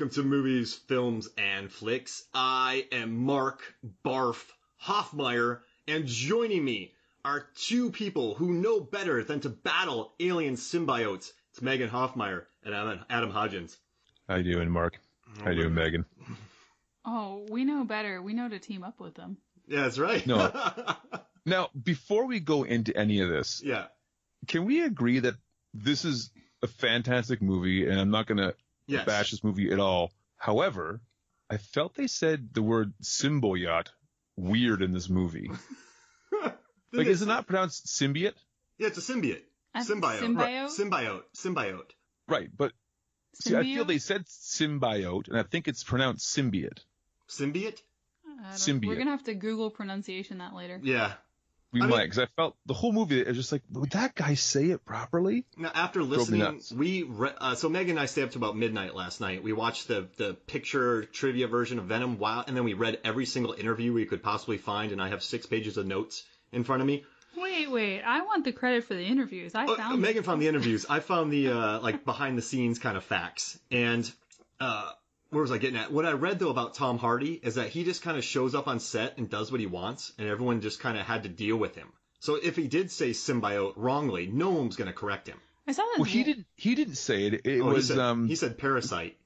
welcome to Movies, Films, and Flicks. I am Mark Barf Hoffmeyer, and joining me are two people who know better than to battle alien symbiotes. It's Megan Hoffmeyer and Adam Hodgins. How you doing, Mark? How you doing, Megan? Oh, we know better. We know to team up with them. Yeah, that's right. No. Now, before we go into any of this, can we agree that this is a fantastic movie, and I'm not going to bash this movie at all. However, I felt they said the word symbiote weird in this movie. Like, is it not pronounced symbiote? Yeah, it's a symbiote. Symbiote? Right. Symbiote. Right, but see, I feel they said symbiote, and I think it's pronounced symbiote. Symbiote? Symbiote. We're going to have to Google pronunciation that later. Yeah. We might, because I felt the whole movie is just like, would that guy say it properly? Now, after listening, so Megan and I stayed up to about midnight last night. We watched the picture trivia version of Venom, and then we read every single interview we could possibly find, and I have 6 pages of notes in front of me. Wait, I want the credit for the interviews. Megan found the interviews. I found the like behind the scenes kind of facts. And where was I getting at? What I read though about Tom Hardy is that he just kind of shows up on set and does what he wants, and everyone just kind of had to deal with him. So if he did say symbiote wrongly, no one's going to correct him. I saw that. Well, he didn't say it. He said parasite.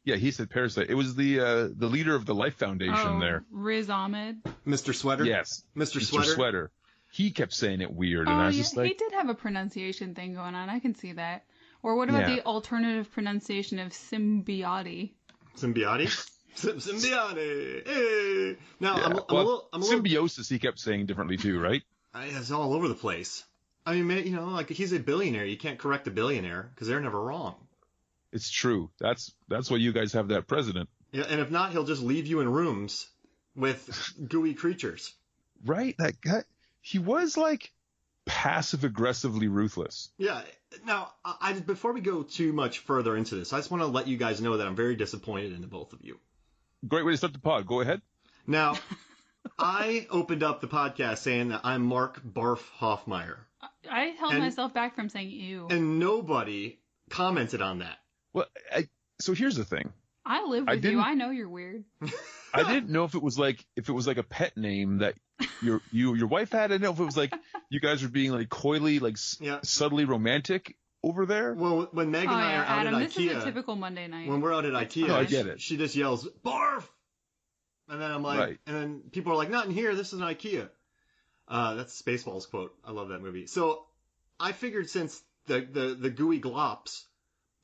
Yeah, he said parasite. It was the leader of the Life Foundation there. Riz Ahmed. Mr. Sweater? Yes. Mr. Sweater. He kept saying it weird, and I was just like... he did have a pronunciation thing going on. I can see that. Or what about the alternative pronunciation of symbiote? Symbiote? Symbiote! Hey! Now, I'm a little... Symbiosis, he kept saying differently too, right? It's all over the place. I mean, like, he's a billionaire. You can't correct a billionaire, because they're never wrong. It's true. That's why you guys have that president. Yeah, and if not, he'll just leave you in rooms with gooey creatures. Right? That guy... He was, like, passive-aggressively ruthless. Yeah. Now, before we go too much further into this, I just want to let you guys know that I'm very disappointed in the both of you. Great way to start the pod. Go ahead. Now, I opened up the podcast saying that I'm Mark Barf Hoffmeyer. I held myself back from saying ew. And nobody commented on that. Well, so here's the thing. I live with you. I know you're weird. I didn't know if it was like a pet name that your wife had. I didn't know if it was like you guys were being like coyly, like subtly romantic over there. Well, when Megan and I are out Adam, at this IKEA, is a typical Monday night. When we're out at IKEA, I get it. She just yells "barf," and then I'm like, right. And then people are like, "Not in here. This is an IKEA." That's Spaceballs quote. I love that movie. So I figured since the gooey glops,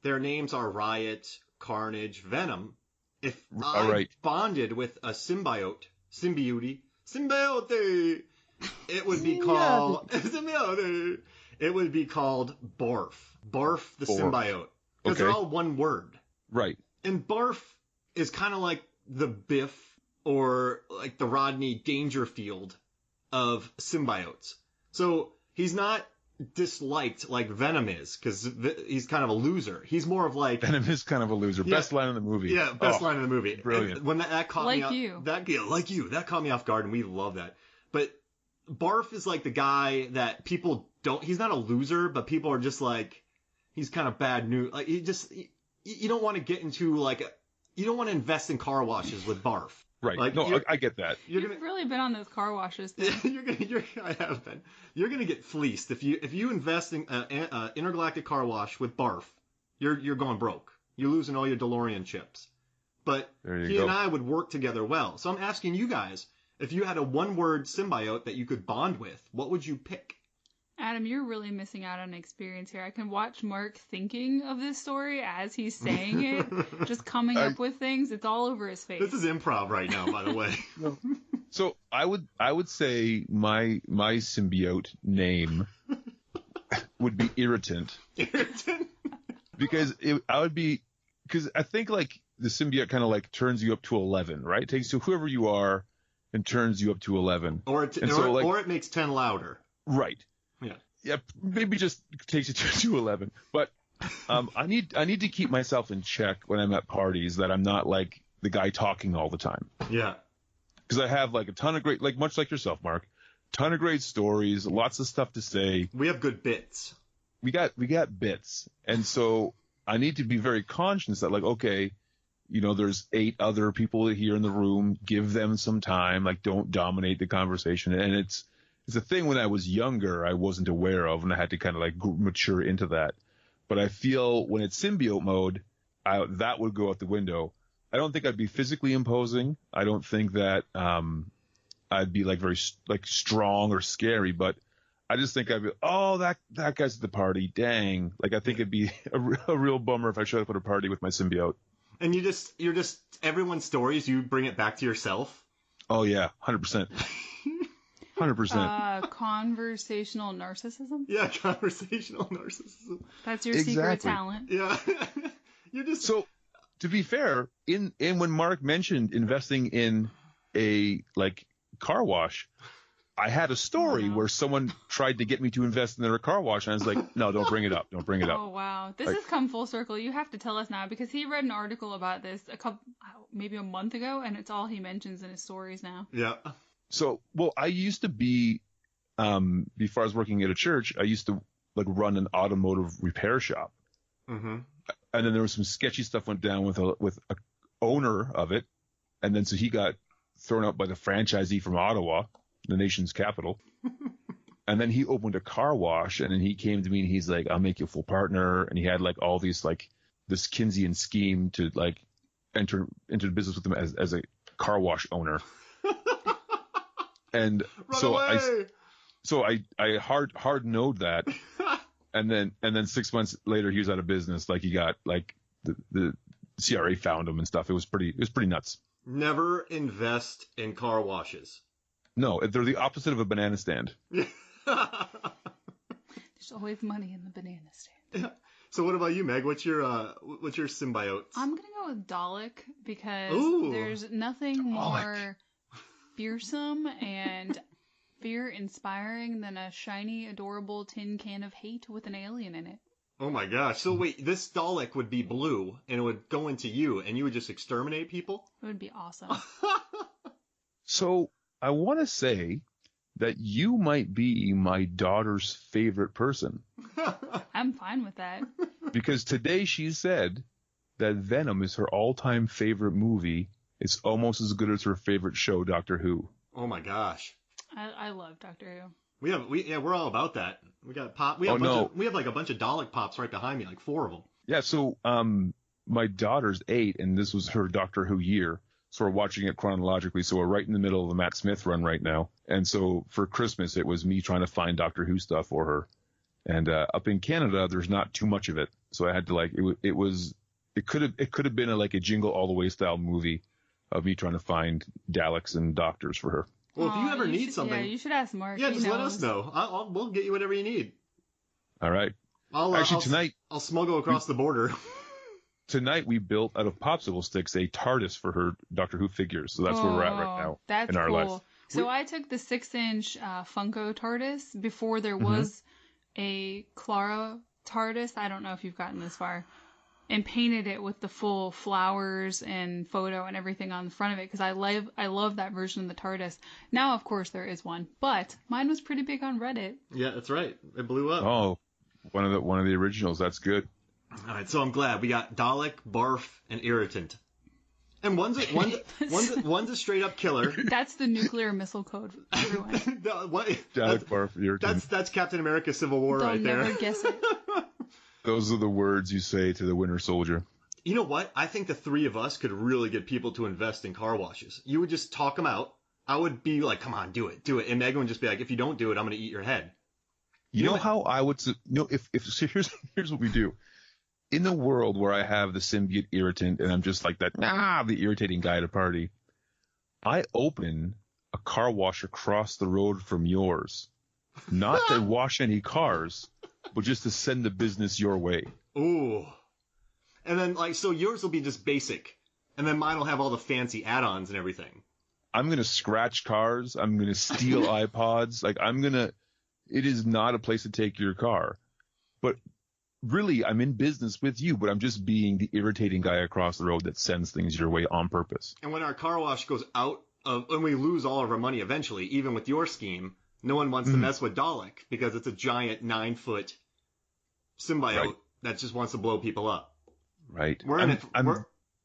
their names are Riot, Carnage, Venom. If I bonded with a symbiote, it would be called symbiote. It would be called Barf. Barf the symbiote. Because they're all one word. Right. And Barf is kind of like the Biff or like the Rodney Dangerfield of symbiotes. So he's not disliked like Venom is, because he's kind of a loser. He's more of like... Venom is kind of a loser. Yeah. Best line in the movie. Yeah, best line in the movie. Brilliant. And when that caught me off... Like you. That caught me off guard, and we love that. But Barf is like the guy that people don't... He's not a loser, but people are just like... He's kind of bad news. Like, you don't want to get into like... You don't want to invest in car washes with Barf. Right. Like, no, I get that. You've really been on those car washes. I have been. You're gonna get fleeced if you invest in intergalactic car wash with Barf. You're going broke. You're losing all your DeLorean chips. But he and I would work together well. So I'm asking you guys, if you had a one-word symbiote that you could bond with, what would you pick? Adam, you're really missing out on an experience here. I can watch Mark thinking of this story as he's saying it, just coming up with things. It's all over his face. This is improv right now, by the way. So I would say my symbiote name would be Irritant. Irritant? Because I think like the symbiote kind of like turns you up to 11, right? It takes you whoever you are and turns you up to 11. Or it makes 10 louder. Right. Yeah. Yeah, maybe just takes it to 11. But I need to keep myself in check when I'm at parties, that I'm not like the guy talking all the time. Yeah. Because I have like a ton of great, like much like yourself, Mark, ton of great stories, lots of stuff to say. We have good bits. We got bits, and so I need to be very conscious that like, okay, there's 8 other people here in the room. Give them some time. Like, don't dominate the conversation. And it's a thing when I was younger I wasn't aware of, and I had to kind of like mature into that. But I feel when it's symbiote mode, that would go out the window. I don't think I'd be physically imposing. I don't think that I'd be like very like strong or scary, but I just think I'd be, oh, that guy's at the party. Dang. Like, I think it'd be a real bummer if I showed up at a party with my symbiote. And you're just everyone's stories, you bring it back to yourself. Oh yeah, 100%. 100%. Conversational narcissism? Yeah, conversational narcissism. That's your secret talent. Yeah. You're just... So, to be fair, in when Mark mentioned investing in a, like, car wash, I had a story where someone tried to get me to invest in their car wash, and I was like, no, don't bring it up. Don't bring it up. Oh, wow. This has come full circle. You have to tell us now, because he read an article about this maybe a month ago, and it's all he mentions in his stories now. Yeah. So, well, I used to be, before I was working at a church, I used to like run an automotive repair shop. Mm-hmm. And then there was some sketchy stuff went down with a owner of it. And then so he got thrown out by the franchisee from Ottawa, the nation's capital. And then he opened a car wash, and then he came to me and he's like, I'll make you a full partner. And he had like all these, like this Keynesian scheme to like enter into the business with him as a car wash owner. And so I hard node that, and then 6 months later he was out of business. Like, he got like the CRA found him and stuff. It was pretty nuts. Never invest in car washes. No, they're the opposite of a banana stand. There's always money in the banana stand. Yeah. So what about you, Meg? What's your symbiote? I'm gonna go with Dalek, because there's nothing more fearsome and fear-inspiring than a shiny, adorable tin can of hate with an alien in it. Oh my gosh. So wait, this Dalek would be blue, and it would go into you, and you would just exterminate people? It would be awesome. So I want to say that you might be my daughter's favorite person. I'm fine with that. Because today she said that Venom is her all-time favorite movie. It's almost as good as her favorite show, Doctor Who. Oh my gosh. I love Doctor Who. We're all about that. We got pop. We have like a bunch of Dalek pops right behind me, like 4 of them. Yeah. So my daughter's 8, and this was her Doctor Who year. So we're watching it chronologically. So we're right in the middle of the Matt Smith run right now. And so for Christmas, it was me trying to find Doctor Who stuff for her. And up in Canada, there's not too much of it. So I had to it could have been a Jingle All the Way style movie of me trying to find Daleks and doctors for her. Well, if you ever need something, yeah, you should ask Mark. Yeah, just let us know. We'll get you whatever you need. All right. Tonight I'll smuggle across the border. Tonight we built out of popsicle sticks a TARDIS for her Doctor Who figures. So that's where we're at right now in our life. So I took the 6-inch Funko TARDIS before there was a Clara TARDIS. I don't know if you've gotten this far. And painted it with the full flowers and photo and everything on the front of it, because I love that version of the TARDIS. Now, of course, there is one, but mine was pretty big on Reddit. Yeah, that's right. It blew up. Oh, one of the originals. That's good. All right, so I'm glad we got Dalek, Barf, and Irritant. And one's a straight up killer. That's the nuclear missile code for everyone. Dalek, Barf, Irritant. That's Captain America: Civil War right there. They'll never guess it. Those are the words you say to the Winter Soldier. You know what? I think the 3 of us could really get people to invest in car washes. You would just talk them out. I would be like, come on, do it. And Megan would just be like, if you don't do it, I'm going to eat your head. You know how I would, so here's what we do. In the world where I have the symbiote Irritant and I'm just like that, the irritating guy at a party, I open a car wash across the road from yours. Not to wash any cars, but just to send the business your way. Ooh. And then, so yours will be just basic. And then mine will have all the fancy add-ons and everything. I'm going to scratch cars. I'm going to steal iPods. It is not a place to take your car. But really, I'm in business with you, but I'm just being the irritating guy across the road that sends things your way on purpose. And when our car wash goes out when we lose all of our money eventually, even with your scheme, no one wants to mess with Dalek because it's a giant 9-foot symbiote that just wants to blow people up. Right. We're in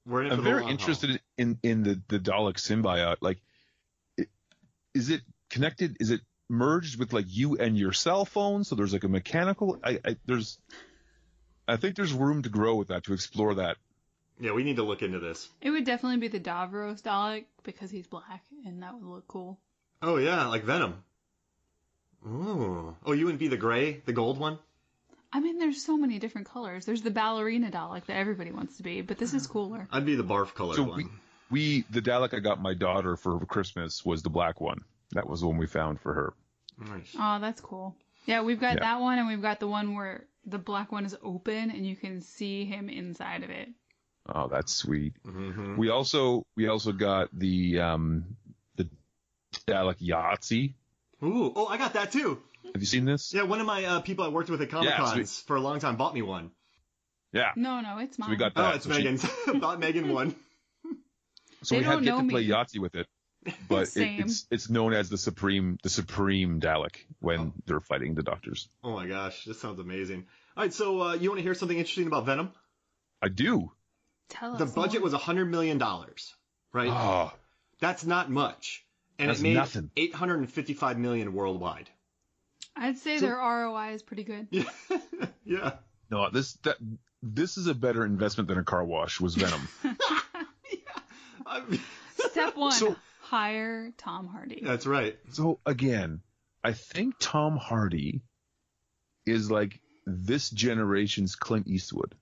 We're in I'm very interested in the Dalek symbiote. Like, is it connected? Is it merged with like you and your cell phone? So there's like a mechanical. I think there's room to grow with that, to explore that. Yeah, we need to look into this. It would definitely be the Davros Dalek because he's black, and that would look cool. Oh yeah, like Venom. Ooh. Oh, you wouldn't be the gray, the gold one? I mean, there's so many different colors. There's the ballerina Dalek that everybody wants to be, but this is cooler. I'd be the barf colored one. The Dalek I got my daughter for Christmas was the black one. That was the one we found for her. Nice. Oh, that's cool. Yeah, we've got that one, and we've got the one where the black one is open and you can see him inside of it. Oh, that's sweet. Mm-hmm. We also got the Dalek Yahtzee. Ooh, oh, I got that too. Have you seen this? Yeah, one of my people I worked with at Comic-Cons for a long time bought me one. Yeah. No, it's mine. So we got that. Oh, it's Megan's. Bought Megan one. So we have yet to play Yahtzee with it, but it's known as the Supreme Dalek when they're fighting the Doctors. Oh my gosh, this sounds amazing. All right, so you want to hear something interesting about Venom? I do. Tell us. The budget was $100 million, right? Oh, that's not much, and it made $855 million worldwide. I'd say their ROI is pretty good. Yeah. Yeah. No, this is a better investment than a car wash. Was Venom? Step one: hire Tom Hardy. That's right. So again, I think Tom Hardy is like this generation's Clint Eastwood.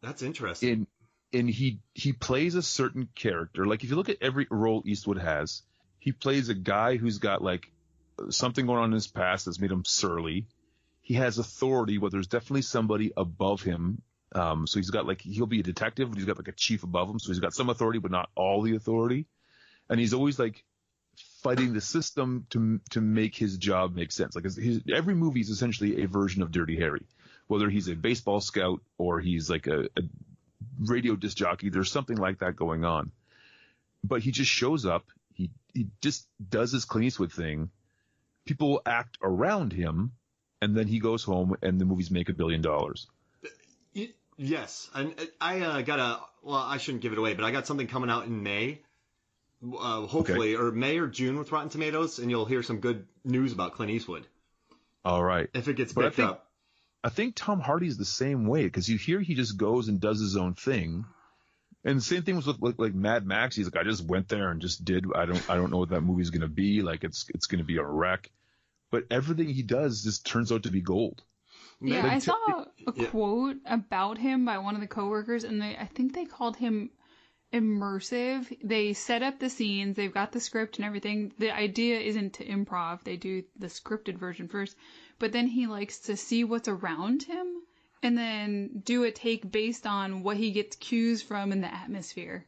That's interesting. And he plays a certain character. Like if you look at every role Eastwood has, he plays a guy who's got like something going on in his past that's made him surly. He has authority, but there's definitely somebody above him. So he's got like, he'll be a detective, but he's got like a chief above him. So he's got some authority, but not all the authority. And he's always like fighting the system to make his job make sense. Like every movie is essentially a version of Dirty Harry, whether he's a baseball scout or he's like a radio disc jockey. There's something like that going on, but he just shows up. He just does his Clint Eastwood thing. People act around him, and then he goes home, and the movies make $1 billion. Yes, and I I shouldn't give it away, but I got something coming out in May, hopefully, or May or June with Rotten Tomatoes, and you'll hear some good news about Clint Eastwood. All right, if it gets picked up. I think Tom Hardy's the same way, because you hear he just goes and does his own thing. And the same thing was with like Mad Max. He's like, I just went there and just did. I don't know what that movie's going to be. Like it's going to be a wreck. But everything he does just turns out to be gold. Yeah, I saw a quote about him by one of the coworkers, and I think they called him immersive. They set up the scenes. They've got the script and everything. The idea isn't to improv. They do the scripted version first. But then he likes to see what's around him and then do a take based on what he gets cues from in the atmosphere.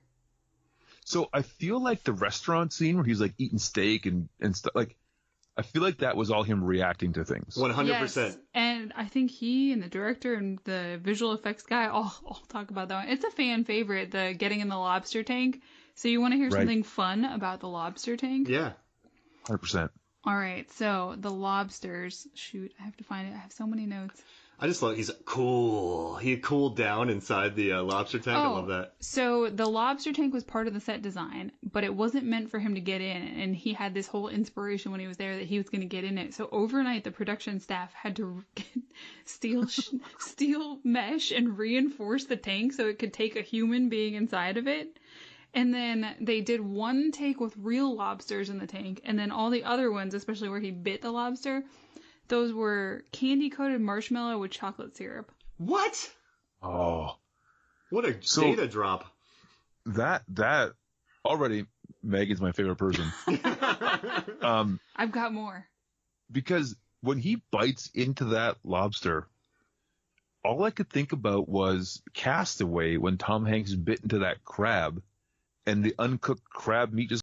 So I feel like the restaurant scene where he's like eating steak and stuff, like I feel like that was all him reacting to things. 100%. Yes, and I think he and the director and the visual effects guy all talk about that one. It's a fan favorite, the getting in the lobster tank. So you want to hear something fun about the lobster tank? Yeah. 100%. All right, so the lobsters. Shoot, I have to find it. I have so many notes. I just love he's cool. He cooled down inside the lobster tank. I love that. So the lobster tank was part of the set design, but it wasn't meant for him to get in. And he had this whole inspiration when he was there that he was going to get in it. So overnight, the production staff had to steel mesh and reinforce the tank so it could take a human being inside of it. And then they did one take with real lobsters in the tank, and then all the other ones, especially where he bit the lobster, those were candy-coated marshmallow with chocolate syrup. What? Oh. What a data drop. That already, Megan's my favorite person. I've got more. Because when he bites into that lobster, all I could think about was Castaway when Tom Hanks bit into that crab, and the uncooked crab meat just